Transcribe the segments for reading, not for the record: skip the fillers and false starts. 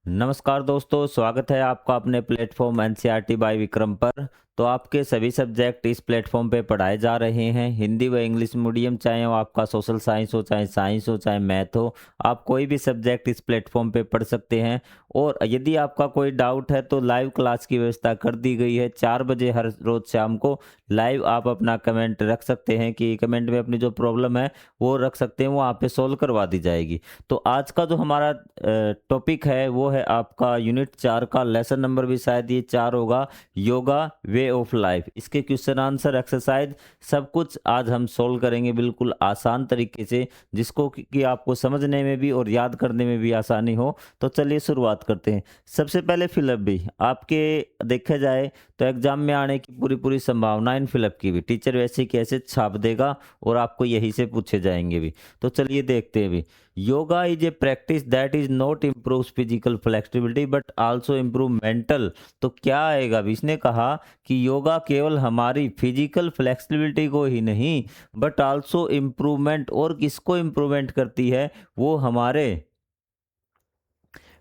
नमस्कार दोस्तों, स्वागत है आपका अपने प्लेटफॉर्म एनसीईआरटी बाय विक्रम पर। तो आपके सभी सब्जेक्ट इस प्लेटफॉर्म पे पढ़ाए जा रहे हैं, हिंदी व इंग्लिश मीडियम, चाहे वो आपका सोशल साइंस हो, चाहे साइंस हो, चाहे मैथ हो। आप कोई भी सब्जेक्ट इस प्लेटफॉर्म पे पढ़ सकते हैं। और यदि आपका कोई डाउट है तो लाइव क्लास की व्यवस्था कर दी गई है। 4 बजे हर रोज़ शाम को लाइव आप अपना कमेंट रख सकते हैं कि कमेंट में अपनी जो प्रॉब्लम है वो रख सकते हैं, वो आप पे सोल्व करवा दी जाएगी। तो आज का जो हमारा टॉपिक है वो है आपका यूनिट 4 का लेसन नंबर भी शायद ये 4 होगा, योगा वे ऑफ लाइफ। इसके क्वेश्चन आंसर एक्सरसाइज सब कुछ आज हम सोल्व करेंगे बिल्कुल आसान तरीके से, जिसको कि आपको समझने में भी और याद करने में भी आसानी हो। तो चलिए शुरुआत करते हैं। सबसे पहले फिलअप भी आपके देखा जाए तो एग्जाम में आने की पूरी पूरी संभावना इन फिलअप की भी, टीचर वैसे कैसे छाप देगा और आपको यही से पूछे जाएंगे भी। तो चलिए देखते हैं भी। Yoga is a practice that is not improve physical flexibility but also improve mental. तो क्या आएगा अभी, इसने कहा कि योगा केवल हमारी फिजिकल फ्लेक्सिबिलिटी को ही नहीं बट आल्सो इम्प्रूवमेंट, और किसको इम्प्रूवमेंट करती है, वो हमारे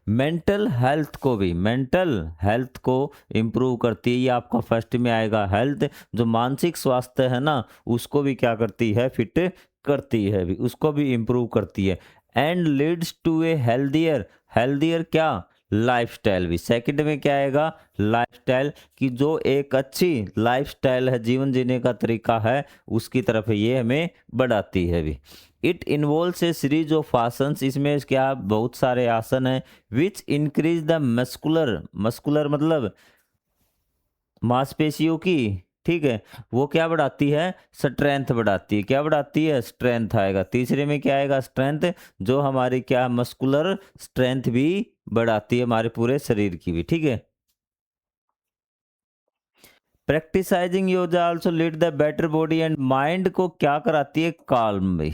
मेंटल हेल्थ को भी, मेंटल हेल्थ को इम्प्रूव करती है। ये आपका फर्स्ट में आएगा। हेल्थ जो मानसिक स्वास्थ्य है ना, उसको भी क्या करती है, फिट करती है भी, उसको भी इम्प्रूव करती है। And leads to a healthier, healthier क्या, लाइफस्टाइल भी। सेकंड में क्या आएगा, लाइफस्टाइल, की जो एक अच्छी लाइफस्टाइल है, जीवन जीने का तरीका है, उसकी तरफ ये हमें बढ़ाती है भी। It involves A series of asanas, इसमें क्या बहुत सारे आसन हैं। Which increase the muscular, muscular मतलब मांसपेशियों की, ठीक है, वो क्या बढ़ाती है, स्ट्रेंथ बढ़ाती है। क्या बढ़ाती है, स्ट्रेंथ आएगा। तीसरे में क्या आएगा, स्ट्रेंथ, जो हमारी क्या मस्कुलर स्ट्रेंथ भी बढ़ाती है, हमारे पूरे शरीर की भी, ठीक है। Practising yoga also lead the better body and mind को क्या कराती है, काल्म भी,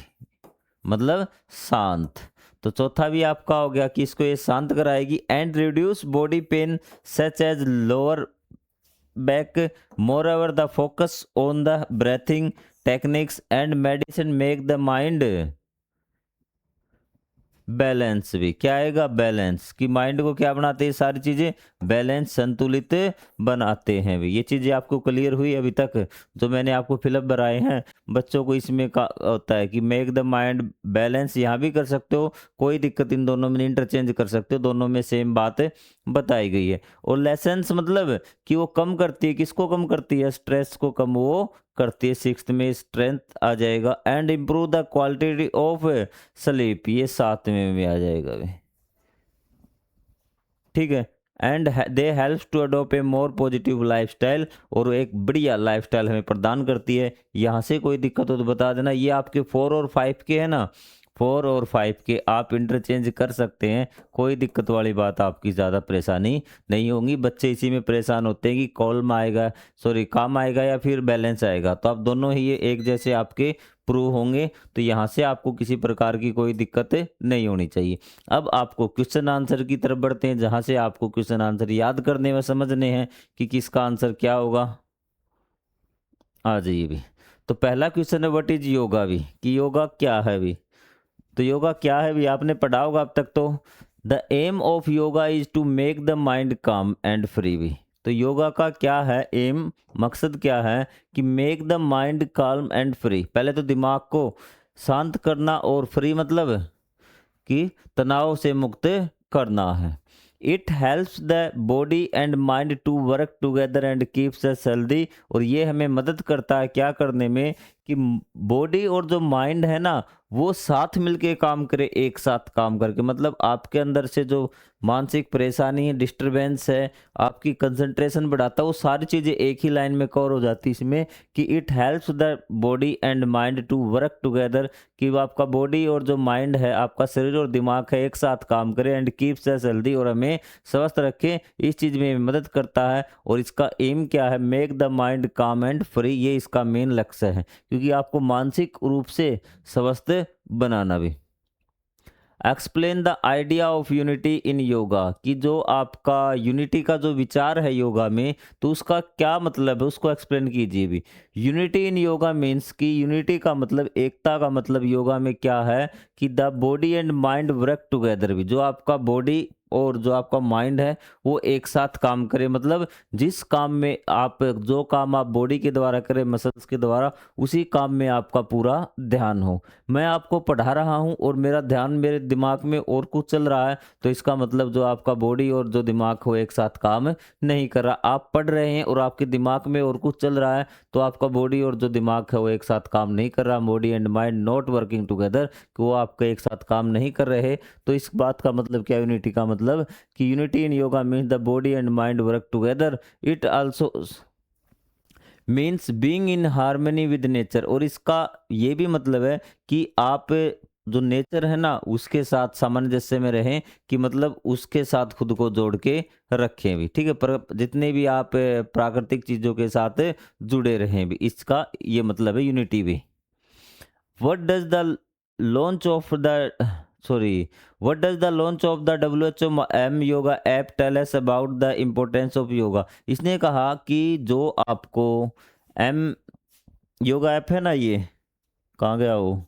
मतलब शांत। तो चौथा भी आपका हो गया कि इसको ये शांत कराएगी। And reduce body pain such as lower back, moreover the focus on the breathing techniques and medicine make the mind balance भी। क्या आएगा, बैलेंस, कि माइंड को क्या बनाते हैं, सारी चीजें बैलेंस, संतुलित बनाते हैं भी। ये चीजें आपको क्लियर हुई अभी तक, जो मैंने आपको फिलअप भराए हैं बच्चों को। इसमें का होता है कि मेक द माइंड बैलेंस, यहाँ भी कर सकते हो, कोई दिक्कत इन दोनों में, इंटरचेंज कर सकते हो, दोनों में सेम बात बताई गई है। और लेसन्स मतलब कि वो कम करती है, किसको कम करती है, स्ट्रेस को कम वो करती है। सिक्स्थ में स्ट्रेंथ आ जाएगा। And improve the quality of sleep, ये 7वें में आ जाएगा भी, ठीक है। And they helps to adopt a more positive lifestyle, और एक बढ़िया लाइफस्टाइल हमें प्रदान करती है। यहाँ से कोई दिक्कत हो तो बता देना। ये आपके 4 और 5 के है ना, 4 और 5 के आप इंटरचेंज कर सकते हैं, कोई दिक्कत वाली बात, आपकी ज़्यादा परेशानी नहीं होगी। बच्चे इसी में परेशान होते हैं कि कॉलम आएगा, सॉरी काम आएगा या फिर बैलेंस आएगा, तो आप दोनों ही ये एक जैसे आपके प्रूव होंगे। तो यहाँ से आपको किसी प्रकार की कोई दिक्कत नहीं होनी चाहिए। अब आपको क्वेश्चन आंसर की तरफ बढ़ते हैं, जहाँ से आपको क्वेश्चन आंसर याद करने में समझने हैं कि किसका आंसर क्या होगा। आ जाइए भी। तो पहला क्वेश्चन है व्हाट इज योगा भी, कि योगा क्या है भी। तो योगा क्या है भी आपने पढ़ा होगा अब तक। तो the aim of yoga is to make the mind calm and free भी। तो योगा का क्या है एम, मकसद क्या है, कि make the mind calm and free. पहले तो दिमाग को शांत करना, और फ्री मतलब कि तनाव से मुक्त करना है। It helps the body and mind to work together and keeps us healthy, और ये हमें मदद करता है क्या करने में, कि बॉडी और जो माइंड है ना, वो साथ मिलके काम करे, एक साथ काम करके, मतलब आपके अंदर से जो मानसिक परेशानी है, डिस्टरबेंस है, आपकी कंसंट्रेशन बढ़ाता है, वो सारी चीज़ें एक ही लाइन में कवर हो जाती है इसमें, कि it helps the body and mind to work together, कि वो आपका बॉडी और जो माइंड है, आपका शरीर और दिमाग है, एक साथ काम करे। एंड कीप्स अस हेल्दी, और हमें स्वस्थ रखे, इस चीज़ में मदद करता है। और इसका एम क्या है, make the mind calm and free, ये इसका मेन लक्ष्य है, क्योंकि आपको मानसिक रूप से स्वस्थ बनाना भी। Explain the idea of unity in yoga, कि जो आपका यूनिटी का जो विचार है योगा में, तो उसका क्या मतलब है, उसको एक्सप्लेन कीजिए भी। यूनिटी इन योगा मीन्स कि यूनिटी का मतलब, एकता का मतलब योगा में क्या है, कि the body and mind work together भी। जो आपका बॉडी और जो आपका माइंड है वो एक साथ काम करे। मतलब जिस काम में आप, जो काम आप बॉडी के द्वारा करें, मसल्स के द्वारा, उसी काम में आपका पूरा ध्यान हो। मैं आपको पढ़ा रहा हूँ और मेरा ध्यान मेरे दिमाग में और कुछ चल रहा है, तो इसका मतलब जो आपका बॉडी और जो दिमाग हो एक साथ काम नहीं कर रहा। आप पढ़ रहे हैं और आपके दिमाग में और कुछ चल रहा है, तो आपका बॉडी और जो दिमाग है वो एक साथ काम नहीं कर रहा। Body and mind not working together, कि वो आपके एक साथ काम नहीं कर रहे। तो इस बात का मतलब क्या, यूनिटी का मतलब कि unity in yoga means the body and mind work together. It also means being in harmony with nature. और इसका ये भी मतलब है कि आप जो नेचर है ना उसके साथ सामंजस्य में रहें, कि मतलब उसके साथ खुद को जोड़ के रखें भी, ठीक है। पर जितने भी आप प्राकृतिक चीज़ों के साथ जुड़े रहें भी, इसका ये मतलब है यूनिटी भी। What does the launch of the sorry what does the launch of the WHO M yoga app tell us about the importance of yoga? इसने कहा कि जो आपको M योगा ऐप है ना, ये कहाँ गया वो,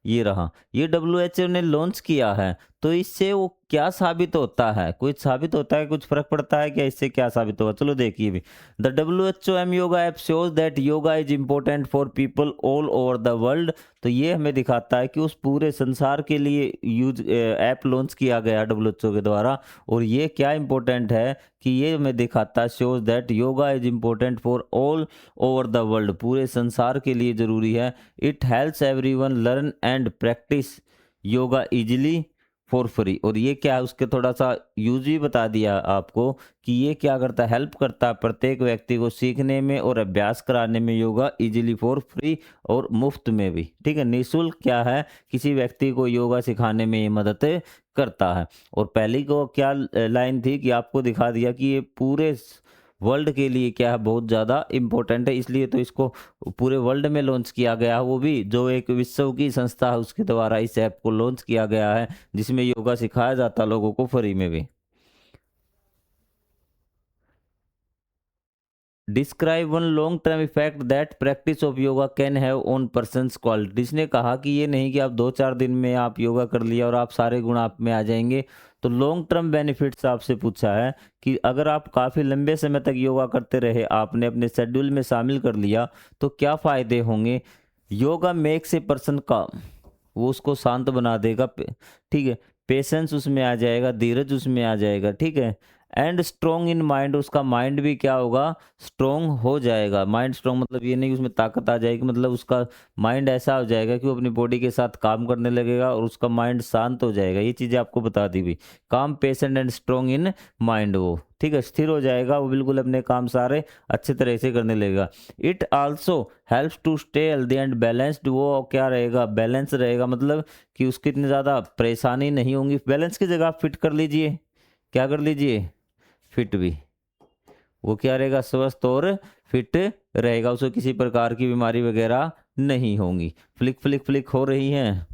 ये रहा, ये WHO ने लॉन्च किया है। तो इससे वो क्या साबित होता है, कुछ साबित होता है, कुछ फर्क पड़ता है क्या, इससे क्या साबित होगा, चलो देखिए भी। The WHO M yoga app shows that yoga is important for people all over the world. तो ये हमें दिखाता है कि उस पूरे संसार के लिए यूज ऐप लॉन्च किया गया WHO के द्वारा। और ये क्या इम्पोर्टेंट है कि ये हमें दिखाता है, shows that yoga is important for all over the world, पूरे संसार के लिए ज़रूरी है। It helps everyone learn and practice yoga easily for free. और ये क्या है, उसके थोड़ा सा यूज भी बता दिया आपको कि ये क्या करता है, हेल्प करता है प्रत्येक व्यक्ति को सीखने में और अभ्यास कराने में योगा इजीली फॉर फ्री, और मुफ्त में भी, ठीक है। निःशुल्क क्या है, किसी व्यक्ति को योगा सिखाने में ये मदद करता है। और पहली को क्या लाइन थी कि आपको दिखा दिया कि ये पूरे वर्ल्ड के लिए क्या है, बहुत ज़्यादा इम्पोर्टेंट है, इसलिए तो इसको पूरे वर्ल्ड में लॉन्च किया गया, वो भी जो एक विश्व की संस्था है उसके द्वारा इस ऐप को लॉन्च किया गया है, जिसमें योगा सिखाया जाता है लोगों को फ्री में भी। Describe one long term effect that practice of yoga can have on persons quality. इसने कहा कि ये नहीं कि आप 2-4 दिन में आप योगा कर लिया और आप सारे गुण आप में आ जाएंगे। तो लॉन्ग टर्म बेनिफिट्स आपसे पूछा है कि अगर आप काफ़ी लंबे समय तक योगा करते रहे, आपने अपने शेड्यूल में शामिल कर लिया, तो क्या फ़ायदे होंगे। योगा मेक्स ए पर्सन का, वो उसको शांत बना देगा, ठीक है। पेशेंस उसमें आ जाएगा, धीरज उसमें आ जाएगा, ठीक है। एंड स्ट्रॉन्ग इन माइंड, उसका माइंड भी क्या होगा, स्ट्रॉन्ग हो जाएगा। माइंड स्ट्रॉन्ग मतलब ये नहीं कि उसमें ताकत आ जाएगी, मतलब उसका माइंड ऐसा हो जाएगा कि वो अपनी बॉडी के साथ काम करने लगेगा और उसका माइंड शांत हो जाएगा। ये चीज़ें आपको बता दी भी, काम patient and strong in mind, वो ठीक है, स्थिर हो जाएगा, वो बिल्कुल अपने काम सारे अच्छे तरह से करने लगेगा। It also helps to stay healthy and balanced, वो क्या रहेगा, बैलेंस रहेगा, मतलब कि उसकी इतनी ज़्यादा परेशानी नहीं होंगी। बैलेंस की जगह आप फिट कर लीजिए, क्या कर लीजिए, फिट भी, वो क्या रहेगा, स्वस्थ और फिट रहेगा, उसको किसी प्रकार की बीमारी वगैरह नहीं होंगी। फ्लिक फ्लिक फ्लिक हो रही हैं,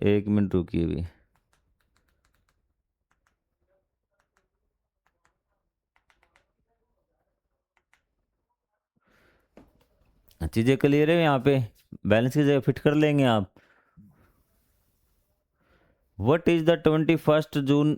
एक मिनट रुकिए भी। चीज़ें क्लियर है यहाँ पे, बैलेंस की जगह फिट कर लेंगे आप। What is the 21 June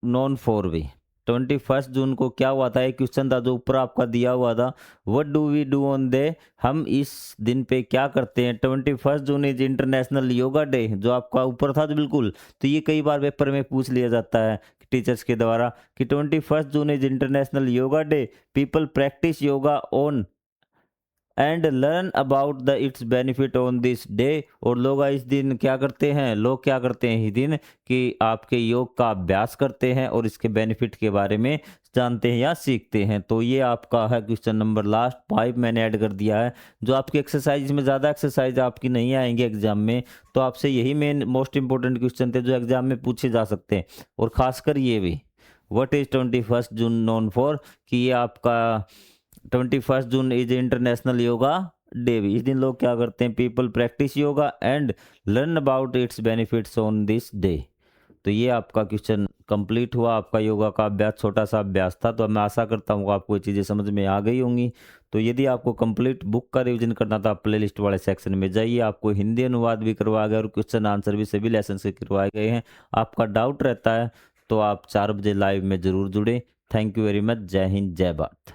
known for we. 21 जून को क्या हुआ था, एक क्वेश्चन था जो ऊपर आपका दिया हुआ था। What do we do on day, हम इस दिन पे क्या करते हैं। 21 June is international yoga day, जो आपका ऊपर था, तो बिल्कुल, तो ये कई बार पेपर में पूछ लिया जाता है टीचर्स के द्वारा कि 21 June is international yoga day, people practice yoga on and learn about the it's benefit on this day. और लोग इस दिन क्या करते हैं, लोग क्या करते हैं इस दिन, कि आपके योग का अभ्यास करते हैं और इसके बेनिफिट के बारे में जानते हैं या सीखते हैं। तो ये आपका है क्वेश्चन नंबर लास्ट 5 मैंने ऐड कर दिया है। जो आपकी एक्सरसाइज में ज़्यादा एक्सरसाइज आपकी नहीं आएंगे एग्जाम में, तो आपसे यही मेन मोस्ट इंपॉर्टेंट क्वेश्चन थे जो एग्जाम में पूछे जा सकते हैं। और खासकर ये भी, what is 21 June known for, कि ये आपका 21 June is international yoga day भी। इस दिन लोग क्या करते हैं, people practice yoga and learn about it's benefits on this day. तो ये आपका क्वेश्चन कंप्लीट हुआ, आपका योगा का अभ्यास, छोटा सा अभ्यास था। तो मैं आशा करता हूँ आपको ये चीज़ें समझ में आ गई होंगी। तो यदि आपको कंप्लीट बुक का रिवीजन करना था, प्लेलिस्ट वाले सेक्शन में जाइए, आपको हिंदी अनुवाद भी करवाया गया और क्वेश्चन आंसर भी सभी लेसन के करवाए गए हैं। आपका डाउट रहता है तो आप 4 बजे लाइव में ज़रूर जुड़ें। Thank you very much. जय हिंद, जय भारत।